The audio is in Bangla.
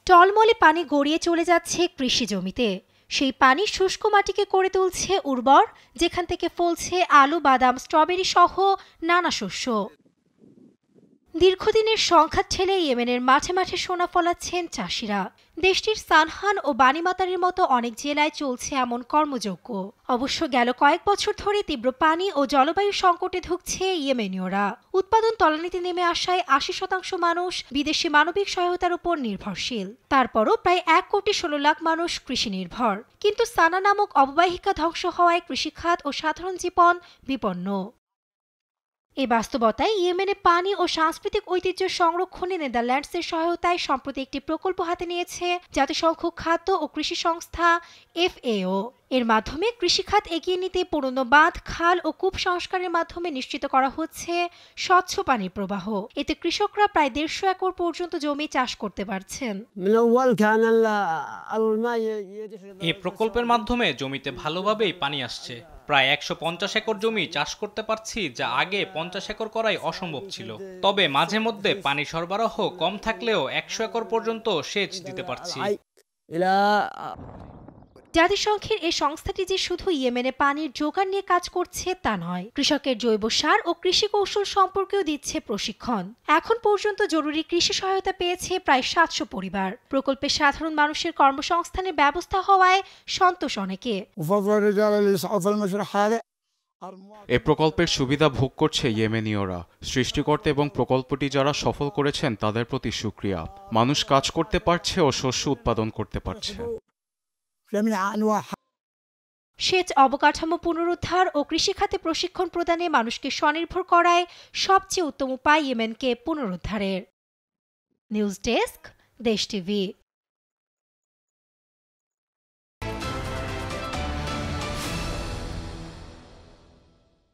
টলমলে পানি গড়িয়ে চলে যাচ্ছে কৃষি জমিতে। সেই পানি শুষ্ক মাটিকে করে তুলছে উর্বর, যেখান থেকে ফলছে আলু, বাদাম, স্ট্রবেরি সহ নানা শস্য। দীর্ঘদিনের সংঘাত ঠেলে ইয়েমেনের মাঠে মাঠে সোনা ফলাচ্ছেন চাষিরা। দেশটির সানহান ও বানিমাতারের মতো অনেক জেলায় চলছে এমন কর্মযজ্ঞ। অবশ্য গেল কয়েক বছর ধরে তীব্র পানি ও জলবায়ু সংকটে ভুগছে ইয়েমেনীয়রা। উৎপাদন তলানিতে নেমে আসায় ৮০% মানুষ বিদেশি মানবিক সহায়তার উপর নির্ভরশীল। তারপরও প্রায় ১,১৬,০০,০০০ মানুষ কৃষি নির্ভর। কিন্তু সানা নামক অববাহিকা ধ্বংস হওয়ায় কৃষিখাত ও সাধারণ জীবন বিপন্ন। এই বাস্তবতায় ইয়েমেনে পানি ও সাংস্কৃতিক ঐতিহ্য সংরক্ষণে নেদারল্যান্ডসের সহায়তায় সম্প্রতি একটি প্রকল্প হাতে নিয়েছে জাতিসংঘ খাদ্য ও কৃষি সংস্থা FAO। এর মাধ্যমে কৃষিখাত এগিয়ে নিতে পুরনো বাঁধ, খাল ও কূপ সংস্কারের মাধ্যমে নিশ্চিত করা হচ্ছে স্বচ্ছ পানির প্রবাহ। এতে কৃষকরা প্রায় ১৫০ একর পর্যন্ত জমি চাষ করতে পারছেন। এই প্রকল্পের মাধ্যমে জমিতে ভালোভাবেই পানি আসছে। প্রায় ১৫০ একর জমি চাষ করতে পারছি, যা আগে ৫০ একর করাই অসম্ভব ছিল। তবে মাঝে মধ্যে পানি সরবরাহ কম থাকলেও ১০০ একর পর্যন্ত সেচ দিতে পারছি। জাতিসংঘের এই সংস্থাটি যে শুধু ইয়েমেনে পানির যোগান নিয়ে কাজ করছে তা নয়, কৃষকের জৈব সার ও কৃষি কৌশল সম্পর্কেও দিচ্ছে প্রশিক্ষণ। এখন পর্যন্ত জরুরি কৃষি সহায়তা পেয়েছে প্রায় ৭০০ পরিবার। প্রকল্পে সাধারণ মানুষের কর্মসংস্থানের ব্যবস্থা হওয়ায় সন্তোষ অনেকে। এ প্রকল্পের সুবিধা ভোগ করছে ইয়েমেনীয়রা। সৃষ্টিকর্তা এবং প্রকল্পটি যারা সফল করেছেন তাদের প্রতি শুকরিয়া। মানুষ কাজ করতে পারছে ও শস্য উৎপাদন করতে পারছে। সেচ, অবকাঠামো পুনরুদ্ধার ও কৃষিখাতে প্রশিক্ষণ প্রদানে মানুষকে স্বনির্ভর করায় সবচেয়ে উত্তম উপায় ইয়েমেনকে পুনরুদ্ধারের। নিউজ ডেস্ক, দেশ টিভি।